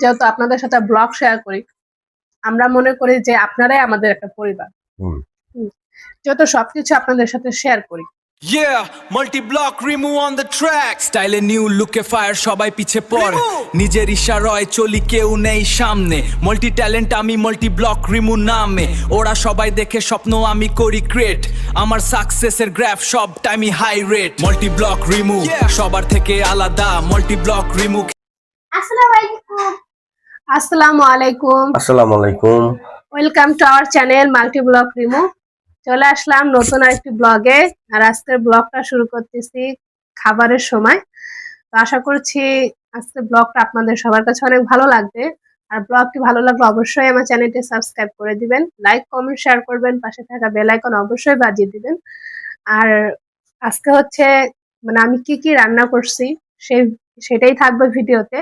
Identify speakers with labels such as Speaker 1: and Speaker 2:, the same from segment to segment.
Speaker 1: যেহেতু আপনাদের সাথে ব্লগ শেয়ার করি, আমরা মনে করি যে আপনারাই আমাদের একটা পরিবার। যেহেতু সবকিছু আপনাদের সাথে শেয়ার করি।
Speaker 2: Yeah, multi-block remove on the track. Style new look fire সবাই পিছে পড়ে নিজের ইশারায় চলি কেউ নেই সামনে মাল্টি ট্যালেন্ট আমি মাল্টি ব্লক রিমু নামে ওরা সবাই দেখে স্বপ্ন আমি করি ক্রিয়েট আমার সাকসেসের গ্রাফ সব টাইমই high rate multi block Rimu সবার থেকে আলাদা মাল্টি ব্লক রিমু
Speaker 1: আসসালামু আলাইকুম welcome to our channel multi block Rimu. চলে আসলাম নতুন আরেকটি ব্লগে। আর আজকের ব্লগটা শুরু করতেছি খাবারের সময়। তো আশা করছি আজকের ব্লগটা আপনাদের সবার কাছে অনেক ভালো লাগবে। আর ব্লগটি ভালো লাগলে অবশ্যই আমার চ্যানেলটি সাবস্ক্রাইব করে দিবেন, লাইক কমেন্ট শেয়ার করবেন, পাশে থাকা বেল আইকন অবশ্যই বাজিয়ে দিবেন। আর আজকে হচ্ছে মানে আমি কি রান্না করছি সেটাই থাকবে ভিডিওতে।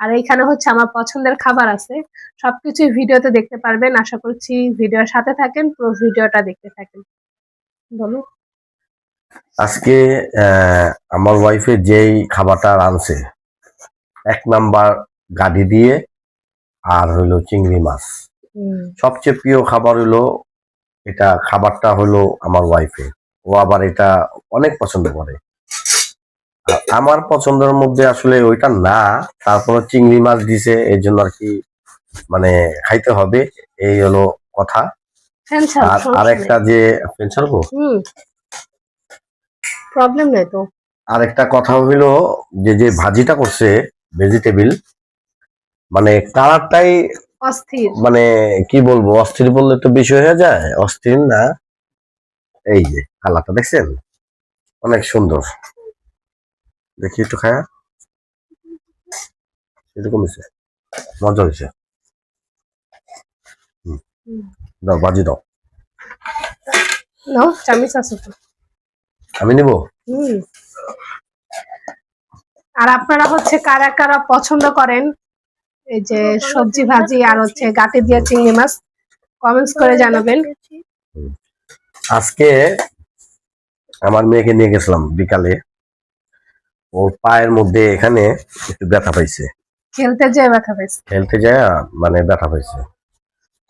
Speaker 1: আর এইখানে হচ্ছে আমার পছন্দের খাবার আছে, সবকিছুই ভিডিওতে দেখতে পারবেন। আশা করছি ভিডিওর সাথে থাকেন, পুরো ভিডিওটা দেখতে থাকেন। বলো
Speaker 3: আজকে আমার ওয়াইফে যেই খাবারটা রাঁধছে, 1 নাম্বার গাড়ি দিয়ে আর হলো চিংড়ি মাছ। সবচেয়ে প্রিয় খাবার হলো এটা, খাবারটা হলো আমার ওয়াইফে, ও আবার এটা অনেক পছন্দ করে। আর আমার পছন্দের মধ্যে আসলে ওইটা না, তারপরে চিংড়ি মাছ দিছে, এই জন্য আর কি মানে খাইতে হবে, এই হলো কথা। আর আরেকটা যে
Speaker 1: প্রবলেম নেই তো,
Speaker 3: আরেকটা কথা হইলো যে ভাজিটা করছে ভেজিটেবল, মানে কালারটাই
Speaker 1: অস্থির,
Speaker 3: মানে কি বলবো, অস্থির বললে তো বেশি হয়ে যায়, অস্থির না। এই যে কালারটা দেখছেন, অনেক সুন্দর। দেখি একটু খায়া, এরকম হয়েছে, মজা হয়েছে। দাও ভাজি দাও,
Speaker 1: চামিচ আছে তো,
Speaker 3: আমি নিব।
Speaker 1: আর আপনারা হচ্ছে কারা কারা পছন্দ করেন এই যে সবজি ভাজি আর হচ্ছে গাটি দিয়ে চিংড়ি মাছ, কমেন্টস করে জানাবেন।
Speaker 3: আজকে আমার মেয়েকে নিয়ে গেছিলাম বিকালে, ওর পায়ের মধ্যে এখানে একটু ব্যথা পাইছে,
Speaker 1: খেলতে যায় ব্যথা পাইছে,
Speaker 3: খেলতে যায় মানে ব্যথা পাইছে।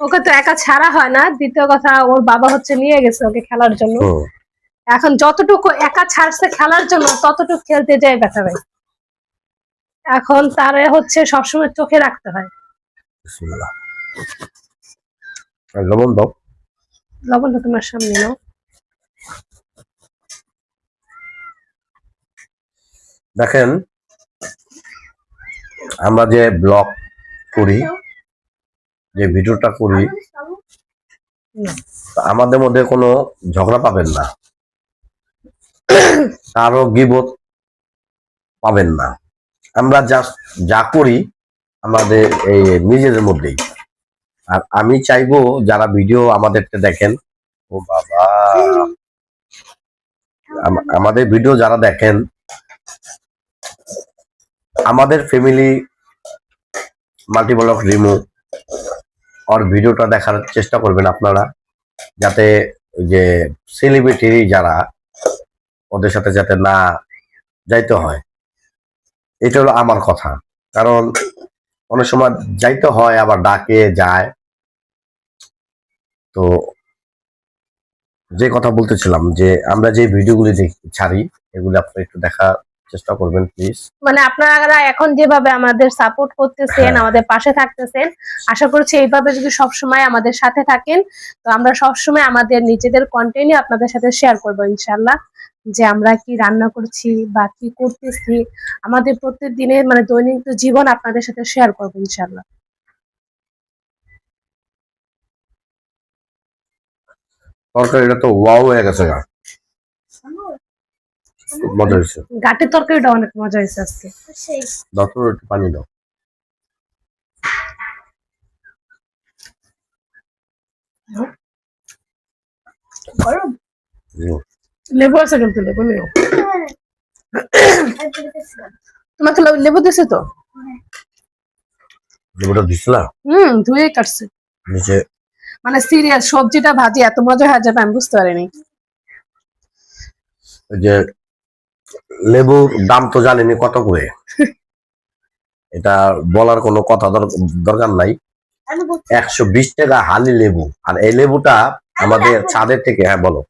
Speaker 1: ওকে তো একা ছাড়া হয় না, দ্বিতীয় কথা ওর বাবা হচ্ছে নিয়ে গেছে ওকে খেলার জন্য। এখন যতটুকু একা ছাড়ছে খেলার জন্য ততটুকু খেলতে যায় ব্যথা পাইছে। এখন তারে হচ্ছে সবসময় চোখে রাখতে হয়।
Speaker 3: লবণ দাও,
Speaker 1: লবণটা তোমার সামনে নাও।
Speaker 3: দেখেন আমরা যে ব্লগ করি, যে ভিডিওটা করি, আমাদের মধ্যে কোনো ঝগড়া পাবেন না, কারো গীবত পাবেন না। আমরা যা করি আমাদের এই নিজেদের মধ্যেই। আর আমি চাইবো যারা ভিডিও আমাদেরকে দেখেন, ও বাবা, আমাদের ভিডিও যারা দেখেন, আমাদের ফ্যামিলি মাল্টি ব্লক রিমু আর ভিডিওটা দেখার চেষ্টা করবেন আপনারা, যাতে যে সেলিব্রিটি যারা ওদের সাথে যাতে না যাইতে হয়। এটা হলো আমার কথা, কারণ অনেক সময় যাইতে হয়, আবার ডাকে যায়। তো যে কথা বলতেছিলাম, যে আমরা যে ভিডিওগুলি ছাড়ি, এগুলো আপনারা একটু দেখার চেষ্টা করবেন প্লিজ।
Speaker 1: মানে আপনারা এখন যেভাবে আমাদের সাপোর্ট করতেছেন, আমাদের পাশে থাকতেছেন, আশা করছি এইভাবে যদি সবসময় আমাদের সাথে থাকেন, তো আমরা সবসময় আমাদের নিজেদের কন্টেন্ট আপনাদের সাথে শেয়ার করবো ইনশাল্লাহ। যে আমরা কি রান্না করছি বা কি করতেছি, আমাদের প্রত্যেক দিনের মানে দৈনিক জীবন আপনাদের সাথে শেয়ার করবো ইনশাল্লাহ।
Speaker 3: তরকারিটা তো ওয়াও হয়ে গেছে, মজা হয়েছে।
Speaker 1: গাটের তরকারিটা অনেক মজা হয়েছে আজকে।
Speaker 3: দাও তো একটু পানি দাও।
Speaker 1: লেবু আছে কিন্তু, লেবু নেই। তোমাকে লেবু দিছে তো?
Speaker 3: লেবুটা দিছিলা?
Speaker 1: ধুয়ে কাটছে
Speaker 3: নিচে।
Speaker 1: মানে সিরিয়াস, সবজিটা ভাজি এত মজা হয়ে যাবে আমি বুঝতে পারিনি।
Speaker 3: যে লেবুর দাম তো জানেনি কত করে, এটা বলার কোনো কথা দরকার নাই। 120 টাকা হালি লেবু, আর এই লেবুটা আমাদের ছাদের থেকে। হ্যাঁ বলো।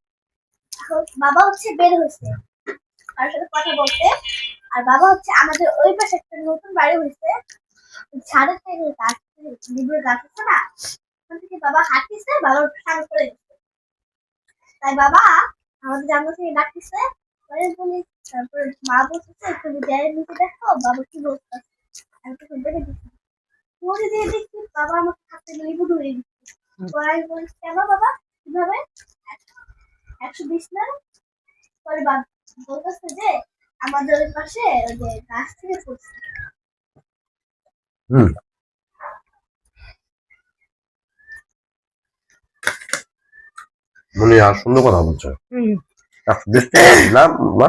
Speaker 4: বাবা হচ্ছে বের হয়েছে কারোর সাথে কথা বলতে, আর বাবা হচ্ছে আমাদের ওই পাশে একটা নতুন বাড়ি হয়েছে, ছাদের থেকে গাছ, লিবুর গাছ আছে না, ওখান থেকে বাবা হাঁটতেছে, বাবার সামনে পড়ে গেছে। তাই বাবা আমাদের জানলা থেকে ডাকতেছে, পরে বলি, তারপরে মা বলছে তুমি দেয়ের নিচে দেখো বাবা কি বলছে। আমি তো দেখে দিচ্ছি, পরে দিয়ে দেখছি বাবা আমাকে হাতে লিবু ধরে দিচ্ছে। পরে আমি বলছি কেন বাবা কিভাবে 120 না? পরে বাবা বলতেছে যে আমাদের ওই পাশে ওই যে গাছ থেকে পড়ছে।
Speaker 3: মনে আর সুন্দর কথা বলছো। 120 টাকা না মা?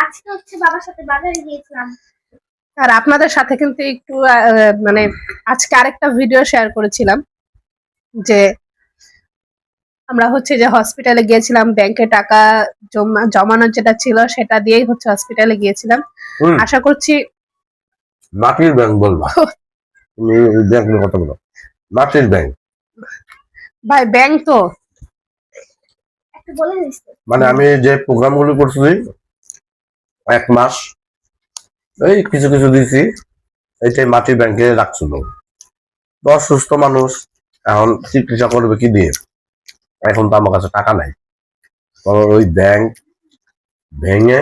Speaker 4: আজকে হচ্ছে বাবার সাথে বাজারে গিয়েছিলাম।
Speaker 1: আর আপনাদের সাথে কিন্তু একটু মানে আজকে আরেকটা ভিডিও শেয়ার করেছিলাম যে আমরা হচ্ছে যে হসপিটালে গিয়েছিলাম, ব্যাংকে টাকা জমানোর যেটা ছিল সেটা দিয়েই হচ্ছে হসপিটালে গিয়েছিলাম। আশা করছি
Speaker 3: মাটির ব্যাংক বলবা, তুমি ব্যাংক নিয়ে কথা বলো। মাটির ব্যাংক
Speaker 1: ভাই, ব্যাংক তো
Speaker 4: একটু বলে দিচ্ছে,
Speaker 3: মানে আমি যে প্রোগ্রাম গুলো করছি 1 মাস এই কিছু কিছু দিছি, এইটাই মাটির ব্যাংকে রাখছিল। অসুস্থ মানুষ এখন চিকিৎসা করবে কি দিয়ে? এখন তো আমার কাছে টাকা নাই। ওই ব্যাংক ভেঙে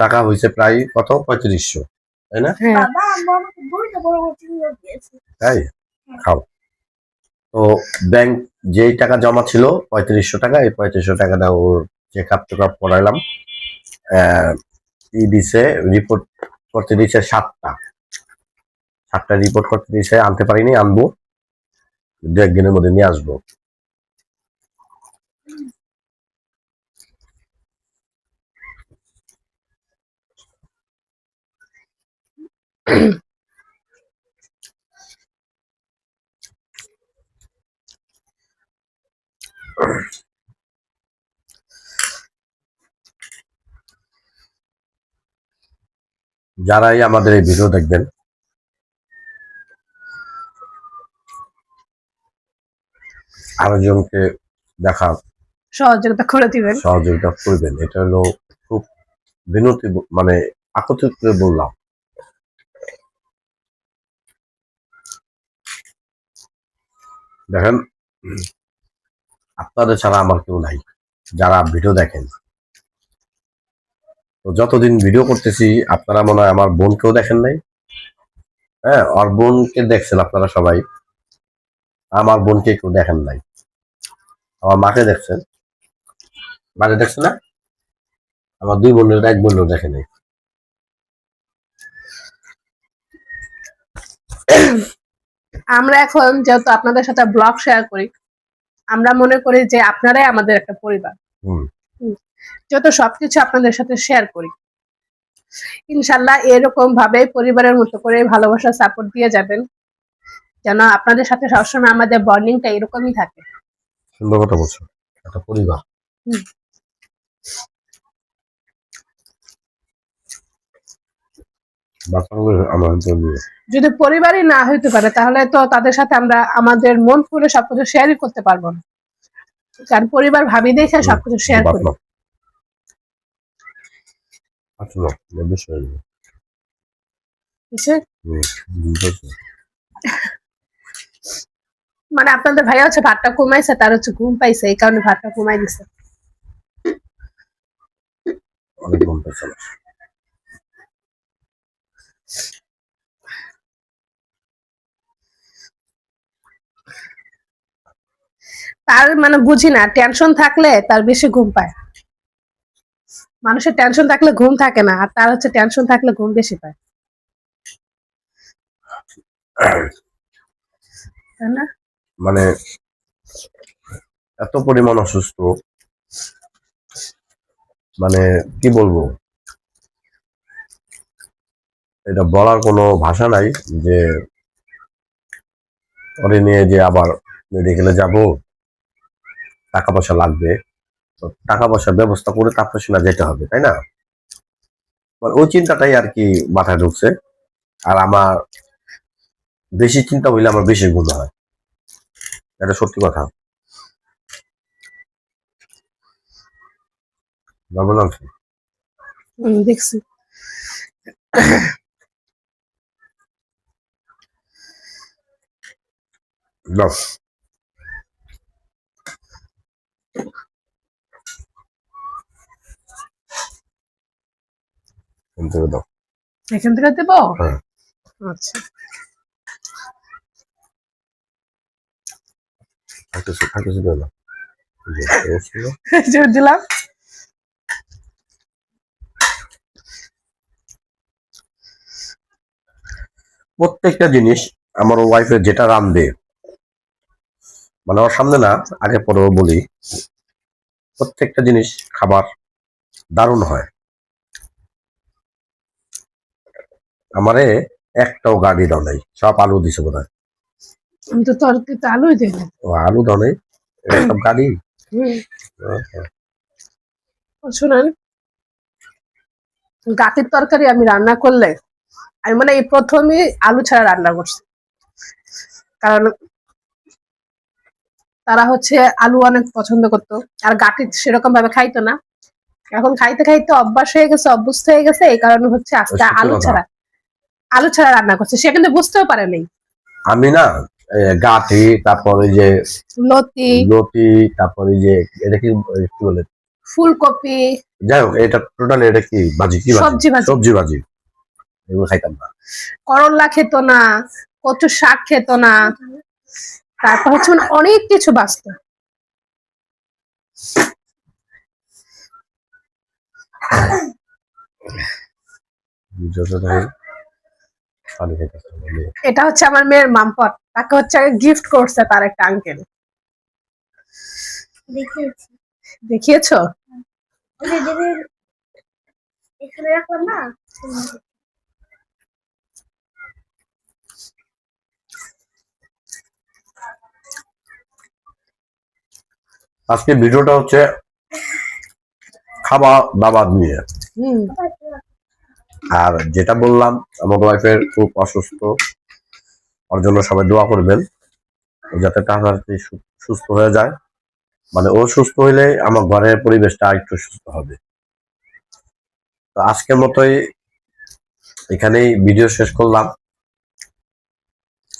Speaker 3: টাকা হয়েছে প্রায় কত 3500, তাই না?
Speaker 4: বাবা আমাকে বইটা বড় বড় চিংড়ি দিয়েছে।
Speaker 3: তাই খাও। তো ব্যাংক যেই টাকা জমা ছিল 3500 টাকা, এই 3500 টাকাটা ওর চেক আপ টেক আপ করাইলাম। দিছে রিপোর্ট করতে দিয়েছে 7টা রিপোর্ট করতে দিয়েছে, আনতে পারিনি, আনবো 2-1 দিনের মধ্যে নিয়ে আসবো। যারাই আমাদের এই ভিডিও দেখবেন আরেকজনকে দেখা
Speaker 1: সহযোগিতা করে দিবেন।
Speaker 3: সহযোগিতা করবেন, এটা হলো খুব বিনতি, মানে আকর্ষিত করে বললাম। দেখেন, আপনাদের ছাড়া আমার কেউ নাই যারা ভিডিও দেখেন। তো যতদিন ভিডিও করতেছি আপনারা মনে হয় আমার বোনকেও দেখেন নাই। হ্যাঁ, আর বোনকে দেখছেন আপনারা সবাই, আমার বোনকে কেউ দেখেন নাই। আমার মাকে দেখছেন, মাকে দেখছেন না? আমার 2 বোনের 1 বোনও দেখে নাই।
Speaker 1: আমরা এখন যেহেতু আপনাদের সাথে ব্লগ শেয়ার করি, আমরা মনে করি যে আপনারাই আমাদের একটা পরিবার। যত সবকিছু আপনাদের সাথে শেয়ার করি, ইনশাল্লাহ এরকম ভাবে পরিবারের মতো করে ভালোবাসা সাপোর্ট দিয়ে যাবেন, যেন আপনাদের সাথে সবসময় আমাদের বন্ডিংটা এরকমই থাকে।
Speaker 3: সুন্দর কথা বলছো, একটা পরিবার।
Speaker 1: যদি পরিবারই না হইতে পারে তাহলে তো তাদের সাথে আমরা আমাদের মন খুলে সবকিছু শেয়ারই করতে পারবো না, কারণ পরিবার ভাবি দেখে সবকিছু শেয়ার করি। মানে আপনাদের ভাইয়া হচ্ছে ভাতটা কমাইছে, তার হচ্ছে ঘুম পাইছে, এই কারণে ভাতটা কমাই দিছে।
Speaker 3: অনেক ঘুম পাইছে।
Speaker 1: তার মানে বুঝি না, টেনশন থাকলে তার বেশি ঘুম পায়। মানুষের টেনশন থাকলে ঘুম থাকে না, আর তার হচ্ছে টেনশন থাকলে ঘুম বেশি পায়, তাই না?
Speaker 3: মানে এত পরিমাণ অসুস্থ, মানে কি বলবো, এটা বলার কোনো ভাষা নাই। যে ওরে নিয়ে যে আবার মেডিকেলে যাব, টাকা পয়সা লাগবে, তো টাকা পয়সার ব্যবস্থা করে তারপর না যেতে হবে, তাই না? ওই চিন্তাটাই আর কি মাথায় ঢুকছে। আর আমার বেশি চিন্তা হইলে আমার বেশি ঘুম হয়, এটা সত্যি কথা। ভাবলাম
Speaker 1: দেখছি।
Speaker 3: দাও এখান থেকে দাও।
Speaker 1: এখান থেকে দেবো?
Speaker 3: হ্যাঁ।
Speaker 1: আচ্ছা,
Speaker 3: খাইতেছি দিও না।
Speaker 1: দিলাম।
Speaker 3: প্রত্যেকটা জিনিস আমার ওয়াইফের যেটা রান্ধে, মানে ওর সামনে না, আগে পরেও বলি, প্রত্যেকটা জিনিস খাবার দারুণ হয়। আমারে একটাও গাড়ি দাও নাই, সব আলু দিছে বোধ হয়।
Speaker 1: আমি তো তরকারিতে আলুই দিই না।
Speaker 3: ও আলু দাও নাই, এটা সব গাড়ি।
Speaker 1: শুনেন, গাটির তরকারি আমি রান্না করলে আমি মানে এই প্রথমে আলু ছাড়া রান্না করছি, কারণ তারা হচ্ছে আলু অনেক পছন্দ করতো, আর গাটি সেরকম ভাবে খাইতো না। এখন খাইতে খাইতে অভ্যাস হয়ে গেছে, অভ্যস্ত হয়ে গেছে, এই কারণে হচ্ছে আজকে
Speaker 3: সত্যি
Speaker 1: আলু
Speaker 3: কথা।
Speaker 1: ছাড়া রান্না করছে। সে কিন্তু বুঝতেও পারে নাই।
Speaker 3: আমি না গাঠি, তারপরে যে
Speaker 1: লতি,
Speaker 3: লতি, তারপরে যে এটা কি কি বলে,
Speaker 1: ফুলকপি,
Speaker 3: যাই হোক, এটা টোটালি এটা কি ভাজি, কি
Speaker 1: সবজি ভাজি।
Speaker 3: সবজি ভাজি, এগুলো খাইতাম না।
Speaker 1: করলা খেত না, কচু শাক খেত না, তারপর হচ্ছে মানে অনেক কিছু বাঁচত।
Speaker 3: পানি খাইতেছে না, মেয়ে।
Speaker 1: এটা হচ্ছে আমার মেয়ের মামপট, তাকে হচ্ছে গিফট করছে তার একটা আঙ্কেল।
Speaker 4: দেখিয়েছি।
Speaker 1: দেখিয়েছো?
Speaker 4: ওই যে যেদিন এখানে রাখলাম না,
Speaker 3: আজকে ভিডিওটা হচ্ছে খাবার দাবার নিয়ে।
Speaker 1: হুম,
Speaker 3: আর যেটা বললাম, আমার ওয়াইফের খুব অসুস্থ, ওর জন্য সবাই দোয়া করবেন, ও যাতে তাড়াতাড়ি সুস্থ হয়ে যায়। মানে ও সুস্থ হইলে আমার ঘরের পরিবেশটা একটু সুস্থ হবে। তো আজকের মতোই এখানেই ভিডিও শেষ করলাম।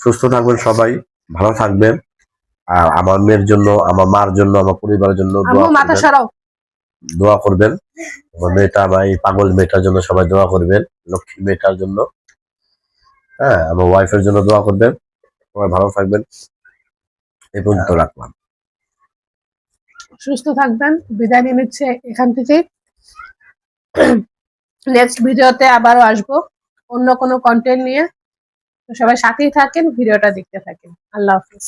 Speaker 3: সুস্থ থাকবেন সবাই, ভালো থাকবেন। আর আমার মেয়ের জন্য, আমার মার জন্য, আমার পরিবারের জন্য
Speaker 1: মাথা সরাও।
Speaker 3: দোয়া করবেন। আমার মেয়েটা, আমার এই পাগল মেয়েটার জন্য সবাই দোয়া করবেন, লক্ষ্মী মেয়েটার জন্য। হ্যাঁ, আমার ওয়াইফের জন্য দোয়া করবেন। সবাই ভালো থাকবেন, এই পর্যন্ত রাখলাম।
Speaker 1: সুস্থ থাকবেন, বিদায় নিয়ে নিচ্ছে এখান থেকে। নেক্সট ভিডিওতে আবারও আসবো অন্য কোনো কন্টেন্ট নিয়ে। তো সবাই সাথেই থাকেন, ভিডিওটা দেখতে থাকেন। আল্লাহ হাফিজ।